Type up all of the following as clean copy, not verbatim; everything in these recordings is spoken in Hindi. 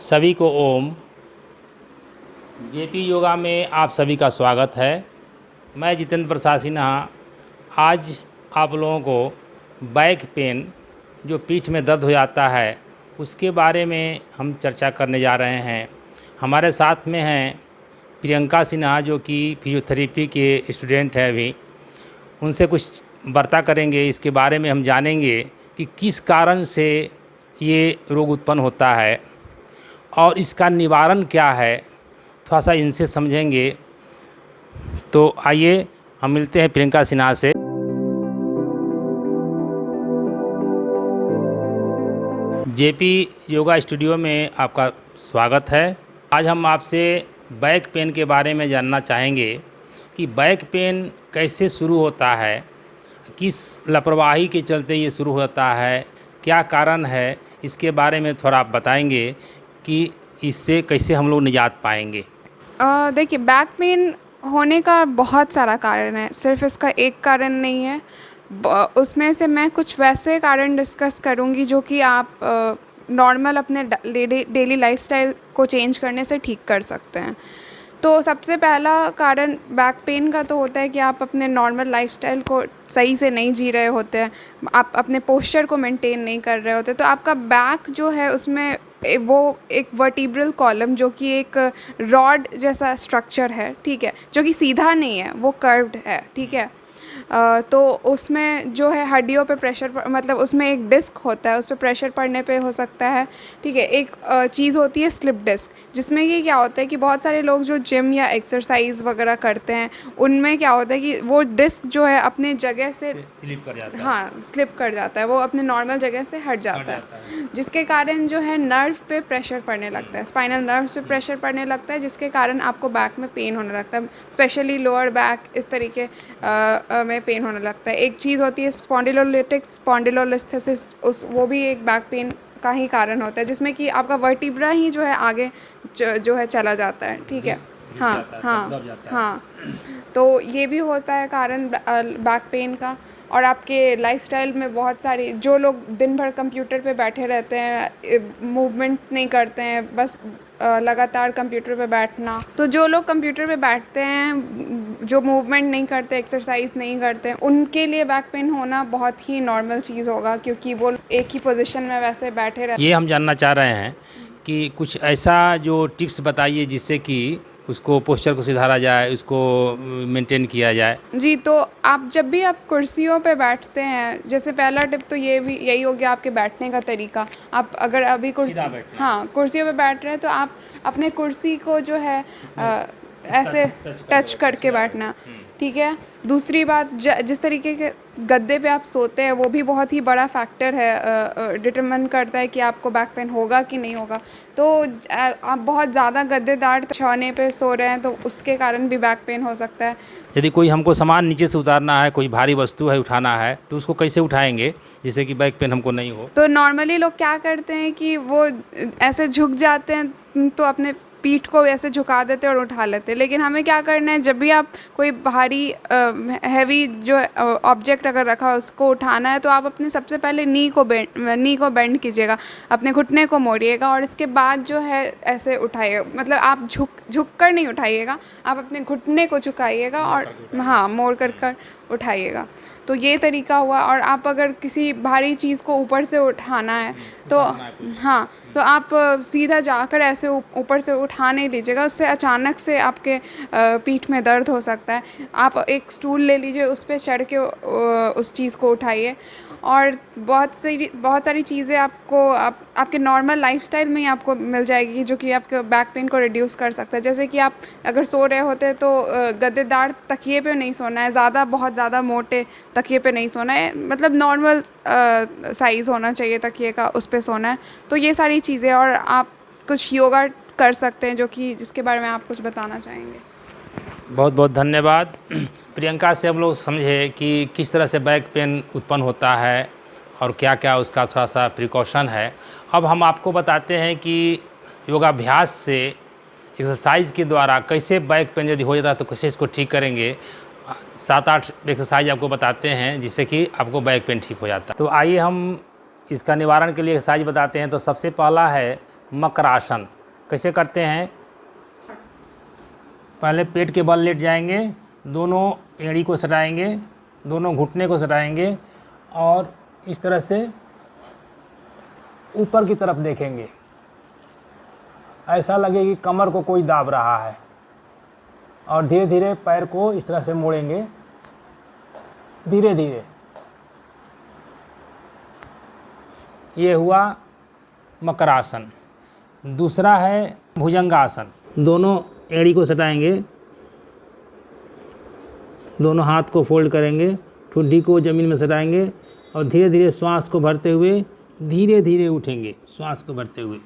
सभी को ओम। जेपी योगा में आप सभी का स्वागत है। मैं जितेंद्र प्रसाद सिन्हा आज आप लोगों को बैक पेन, जो पीठ में दर्द हो जाता है, उसके बारे में हम चर्चा करने जा रहे हैं। हमारे साथ में हैं प्रियंका सिन्हा, जो कि फिजियोथेरेपी के स्टूडेंट हैं अभी। उनसे कुछ वार्ता करेंगे, इसके बारे में हम जानेंगे कि किस कारण से ये रोग उत्पन्न होता है और इसका निवारण क्या है, थोड़ा सा इनसे समझेंगे। तो आइए हम मिलते हैं प्रियंका सिन्हा से। जेपी योगा स्टूडियो में आपका स्वागत है। आज हम आपसे बैक पेन के बारे में जानना चाहेंगे कि बैक पेन कैसे शुरू होता है, किस लापरवाही के चलते ये शुरू होता है, क्या कारण है, इसके बारे में थोड़ा आप बताएंगे कि इससे कैसे हम लोग निजात पाएंगे। देखिए, बैक पेन होने का बहुत सारा कारण है, सिर्फ इसका एक कारण नहीं है। उसमें से मैं कुछ वैसे कारण डिस्कस करूँगी जो कि आप नॉर्मल अपने डेली लाइफस्टाइल को चेंज करने से ठीक कर सकते हैं। तो सबसे पहला कारण बैक पेन का तो होता है कि आप अपने नॉर्मल लाइफस्टाइल को सही से नहीं जी रहे होते हैं, आप अपने पोस्चर को मेंटेन नहीं कर रहे होते। तो आपका बैक जो है उसमें वो एक वर्टिब्रल कॉलम, जो कि एक रॉड जैसा स्ट्रक्चर है, ठीक है, जो कि सीधा नहीं है, वो कर्व्ड है, ठीक है। तो उसमें जो है हड्डियों पे प्रेशर मतलब उसमें एक डिस्क होता है, उस पर प्रेशर पड़ने पे हो सकता है, ठीक है। एक चीज़ होती है स्लिप डिस्क, जिसमें ये क्या होता है कि बहुत सारे लोग जो जिम या एक्सरसाइज वगैरह करते हैं, उनमें क्या होता है कि वो डिस्क जो है अपने जगह से स्लिप कर जाता है। हाँ, स्लिप कर जाता है, वो अपने नॉर्मल जगह से हट जाता है, जिसके कारण जो है नर्व पे प्रेशर पड़ने लगता है, स्पाइनल नर्व्स पे प्रेशर पड़ने लगता है, जिसके कारण आपको बैक में पेन होने लगता है, स्पेशली लोअर बैक इस तरीके में पेन होने लगता है। एक चीज़ होती है स्पॉन्डिलोलिटिक स्पॉन्डिलोलिस्थेसिस, वो भी एक बैक पेन का ही कारण होता है, जिसमें कि आपका वर्टिब्रा ही जो है आगे जो है चला जाता है, ठीक है। हाँ हाँ हाँ, तो ये भी होता है कारण बैक पेन का। और आपके लाइफस्टाइल में बहुत सारी, जो लोग दिन भर कंप्यूटर पे बैठे रहते हैं, मूवमेंट नहीं करते हैं, बस लगातार कंप्यूटर पे बैठना, तो जो लोग कंप्यूटर पे बैठते हैं, जो मूवमेंट नहीं करते, एक्सरसाइज नहीं करते, उनके लिए बैक पेन होना बहुत ही नॉर्मल चीज़ होगा, क्योंकि वो एक ही पोजीशन में वैसे बैठे रहते। ये हम जानना चाह रहे हैं कि कुछ ऐसा जो टिप्स बताइए जिससे कि उसको पोस्चर को सुधारा जाए, उसको मेंटेन किया जाए। जी, तो आप जब भी आप कुर्सियों पे बैठते हैं, जैसे पहला टिप तो ये भी यही हो गया आपके बैठने का तरीका। आप अगर अभी सीधा बैठना। हाँ, कुर्सियों पे बैठ रहे हैं, तो आप अपने कुर्सी को जो है ऐसे टच करके बैठना, ठीक है। दूसरी बात, जिस तरीके के गद्दे पे आप सोते हैं, वो भी बहुत ही बड़ा फैक्टर है, डिटरमिन करता है कि आपको बैक पेन होगा कि नहीं होगा। तो आप बहुत ज़्यादा गद्देदार बिछौने पे सो रहे हैं, तो उसके कारण भी बैक पेन हो सकता है। यदि कोई हमको सामान नीचे से उतारना है, कोई भारी वस्तु है उठाना है, तो उसको कैसे उठाएंगे जिससे कि बैक पेन हमको नहीं हो। तो नॉर्मली लोग क्या करते हैं कि वो ऐसे झुक जाते हैं, तो अपने पीठ को ऐसे झुका देते हैं और उठा लेते हैं। लेकिन हमें क्या करना है, जब भी आप कोई भारी हैवी जो ऑब्जेक्ट अगर रखा है उसको उठाना है, तो आप अपने सबसे पहले नी को बेंड कीजिएगा, अपने घुटने को मोड़िएगा, और इसके बाद जो है ऐसे उठाइएगा। मतलब आप झुक कर नहीं उठाइएगा, आप अपने घुटने को झुकाइएगा और हाँ, मोड़ कर उठाइएगा। तो ये तरीका हुआ। और आप अगर किसी भारी चीज़ को ऊपर से उठाना है, तो हाँ, तो आप सीधा जाकर ऐसे ऊपर से उठा नहीं लीजिएगा, उससे अचानक से आपके पीठ में दर्द हो सकता है। आप एक स्टूल ले लीजिए, उस पर चढ़ के उस चीज़ को उठाइए। और बहुत सारी चीज़ें आपके नॉर्मल लाइफस्टाइल में ही आपको मिल जाएगी, जो कि आपके बैक पेन को रिड्यूस कर सकता है। जैसे कि आप अगर सो रहे होते हैं, तो गद्देदार तकिए पे नहीं सोना है, बहुत ज़्यादा मोटे तकिए पे नहीं सोना है, मतलब नॉर्मल साइज़ होना चाहिए तकिए का, उस पे सोना है। तो ये सारी चीज़ें, और आप कुछ योगा कर सकते हैं, जिसके बारे में आप कुछ बताना चाहेंगे। बहुत बहुत धन्यवाद। प्रियंका से हम लोग समझे कि किस तरह से बैक पेन उत्पन्न होता है और क्या क्या उसका थोड़ा सा प्रिकॉशन है। अब हम आपको बताते हैं कि योगाभ्यास से, एक्सरसाइज के द्वारा कैसे बैक पेन यदि हो जाता है तो कैसे इसको ठीक करेंगे। 7-8 एक्सरसाइज आपको बताते हैं जिससे कि आपको बैक पेन ठीक हो जाता है। तो आइए हम इसका निवारण के लिए एक्सरसाइज बताते हैं। तो सबसे पहला है मकरासन। कैसे करते हैं? पहले पेट के बल लेट जाएंगे, दोनों एड़ी को सटाएंगे, दोनों घुटने को सटाएंगे और इस तरह से ऊपर की तरफ देखेंगे। ऐसा लगे कि कमर को कोई दाब रहा है और धीरे धीरे पैर को इस तरह से मोड़ेंगे, धीरे धीरे। ये हुआ मकरासन। दूसरा है भुजंगासन। दोनों एड़ी को सटाएंगे, दोनों हाथ को फोल्ड करेंगे, ठुड्डी को ज़मीन में सटाएंगे और धीरे धीरे श्वास को भरते हुए धीरे धीरे उठेंगे, श्वास को भरते हुए।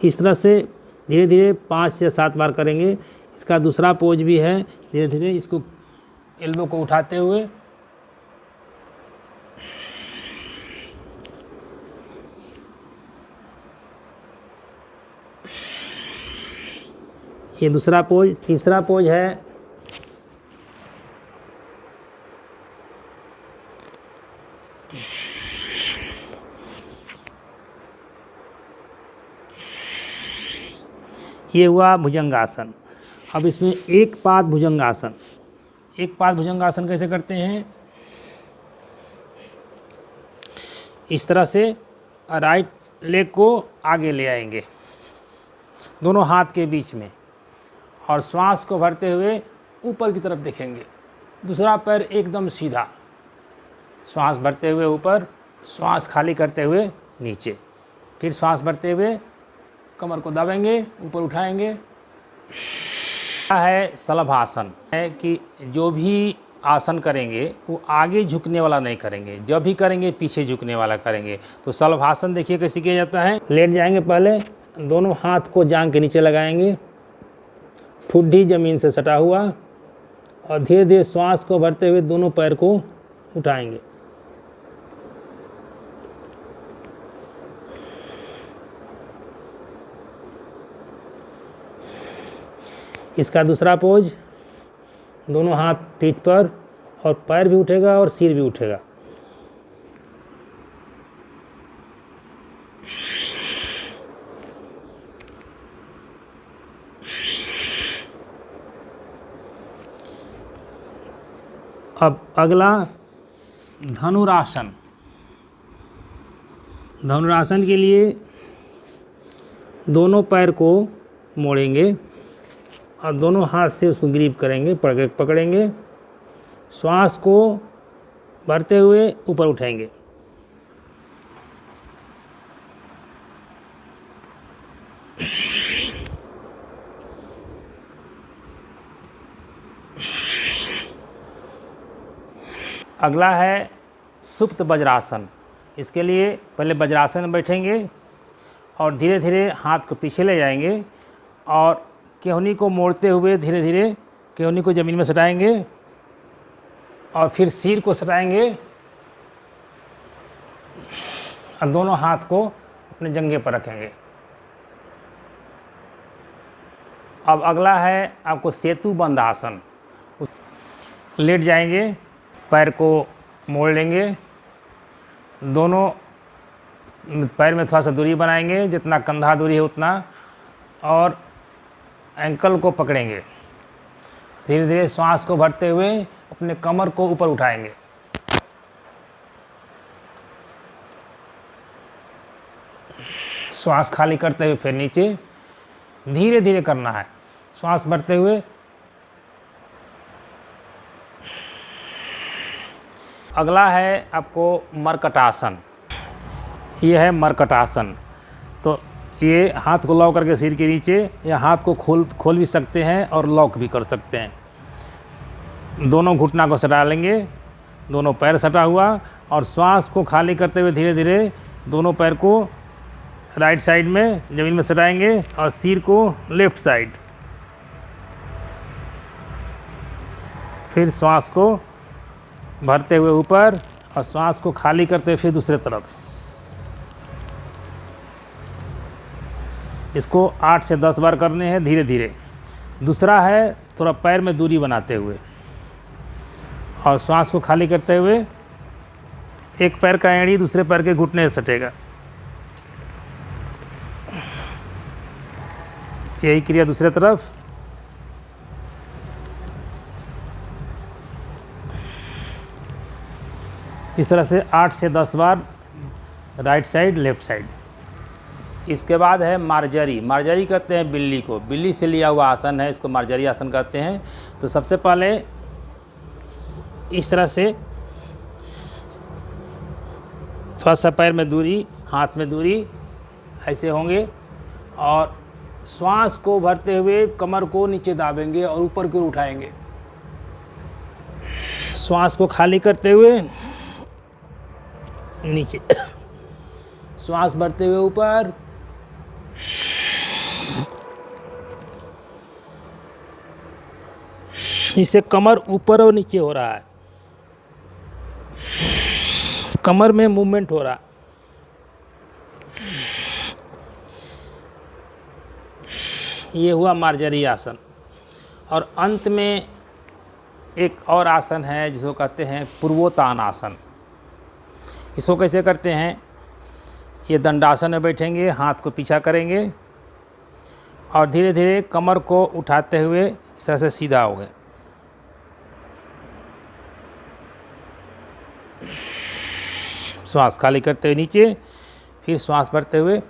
इस तरह से धीरे धीरे 5 से 7 बार करेंगे। इसका दूसरा पोज भी है, धीरे धीरे इसको एल्बो को उठाते हुए ये दूसरा पोज। तीसरा पोज है ये हुआ भुजंगासन। अब इसमें एक पाद भुजंगासन। एक पाद भुजंगासन कैसे करते हैं? इस तरह से राइट लेग को आगे ले आएंगे दोनों हाथ के बीच में और श्वास को भरते हुए ऊपर की तरफ देखेंगे। दूसरा पैर एकदम सीधा, श्वास भरते हुए ऊपर, श्वास खाली करते हुए नीचे, फिर श्वास भरते हुए कमर को दबाएंगे, ऊपर उठाएंगे। है शलभासन, है कि जो भी आसन करेंगे वो आगे झुकने वाला नहीं करेंगे, जब भी करेंगे पीछे झुकने वाला करेंगे। तो शलभासन देखिए कैसे किया जाता है। लेट जाएंगे, पहले दोनों हाथ को जांघ के नीचे लगाएंगे, ठुड्डी ज़मीन से सटा हुआ और धीरे धीरे श्वास को भरते हुए दोनों पैर को उठाएंगे। इसका दूसरा पोज, दोनों हाथ पीठ पर और पैर भी उठेगा और सिर भी उठेगा। अब अगला धनुरासन। धनुरासन के लिए दोनों पैर को मोड़ेंगे और दोनों हाथ से उसको ग्रिप करेंगे, पकड़ेंगे, श्वास को भरते हुए ऊपर उठाएंगे। अगला है सुप्त वज्रासन। इसके लिए पहले वज्रासन में बैठेंगे और धीरे धीरे हाथ को पीछे ले जाएंगे और केहनी को मोड़ते हुए धीरे धीरे केहनी को ज़मीन में सटाएंगे और फिर सिर को सटाएंगे और दोनों हाथ को अपने जंघे पर रखेंगे। अब अगला है आपको सेतु बंध आसन। लेट जाएंगे, पैर को मोड़ लेंगे, दोनों पैर में थोड़ा सा दूरी बनाएंगे, जितना कंधा दूरी है उतना, और एंकल को पकड़ेंगे। धीरे धीरे श्वास को भरते हुए अपने कमर को ऊपर उठाएंगे। श्वास खाली करते हुए फिर नीचे, धीरे धीरे करना है, श्वास भरते हुए। अगला है आपको मरकटासन। ये है मरकटासन। तो ये हाथ को लॉक करके सिर के नीचे या हाथ को खोल भी सकते हैं और लॉक भी कर सकते हैं। दोनों घुटना को सटा लेंगे, दोनों पैर सटा हुआ, और श्वास को खाली करते हुए धीरे धीरे दोनों पैर को राइट साइड में ज़मीन में सटाएंगे और सिर को लेफ़्ट साइड। फिर श्वास को भरते हुए ऊपर और श्वास को खाली करते हुए फिर दूसरे तरफ। इसको 8 से 10 बार करने हैं धीरे धीरे। दूसरा है थोड़ा पैर में दूरी बनाते हुए और श्वास को खाली करते हुए एक पैर का एड़ी दूसरे पैर के घुटने से सटेगा। यही क्रिया दूसरे तरफ। इस तरह से 8 से 10 बार राइट साइड लेफ्ट साइड। इसके बाद है मार्जरी। मार्जरी कहते हैं बिल्ली को, बिल्ली से लिया हुआ आसन है, इसको मार्जरी आसन कहते हैं। तो सबसे पहले इस तरह से थोड़ा सा पैर में दूरी, हाथ में दूरी ऐसे होंगे और श्वास को भरते हुए कमर को नीचे दाबेंगे और ऊपर की ओर उठाएंगे। श्वास को खाली करते हुए नीचे, श्वास भरते हुए ऊपर, इससे कमर ऊपर और नीचे हो रहा है, कमर में मूवमेंट हो रहा है। ये हुआ मार्जरी आसन। और अंत में एक और आसन है जिसको कहते हैं पूर्वोत्तान आसन। इसको कैसे करते हैं? ये दंडासन में बैठेंगे, हाथ को पीछा करेंगे और धीरे धीरे कमर को उठाते हुए इस तरह से सीधा हो गए। श्वास खाली करते हुए नीचे, फिर श्वास भरते हुए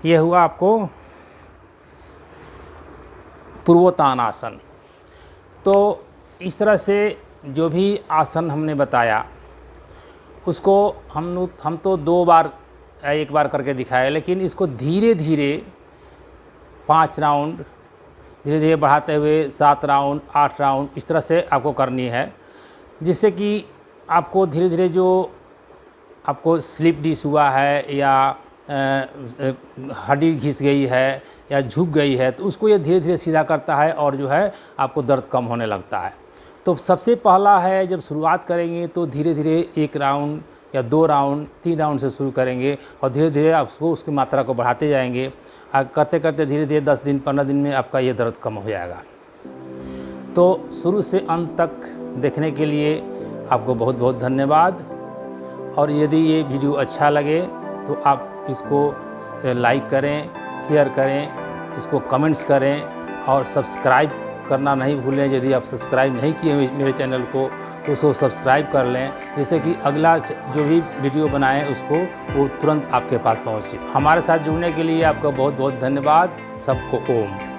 यह हुआ आपको पूर्वोत्तान आसन। तो इस तरह से जो भी आसन हमने बताया उसको हम तो 2 बार एक बार करके दिखाया, लेकिन इसको धीरे धीरे 5 राउंड धीरे धीरे बढ़ाते हुए 7 राउंड 8 राउंड इस तरह से आपको करनी है, जिससे कि आपको धीरे धीरे जो आपको स्लिप डिस्क हुआ है या हड्डी घिस गई है या झुक गई है तो उसको ये धीरे धीरे सीधा करता है और जो है आपको दर्द कम होने लगता है। तो सबसे पहला है, जब शुरुआत करेंगे तो धीरे धीरे 1 राउंड या 2 राउंड 3 राउंड से शुरू करेंगे और धीरे धीरे आप उसकी मात्रा को बढ़ाते जाएंगे। करते करते धीरे धीरे 10 दिन 15 दिन में आपका ये दर्द कम हो जाएगा। तो शुरू से अंत तक देखने के लिए आपको बहुत बहुत धन्यवाद। और यदि ये वीडियो अच्छा लगे तो आप इसको लाइक करें, शेयर करें, इसको कमेंट्स करें और सब्सक्राइब करना नहीं भूलें। यदि आप सब्सक्राइब नहीं किए मेरे चैनल को तो उसको सब्सक्राइब कर लें, जिससे कि अगला जो भी वीडियो बनाएं उसको वो तुरंत आपके पास पहुंचे। हमारे साथ जुड़ने के लिए आपका बहुत बहुत धन्यवाद। सबको ओम।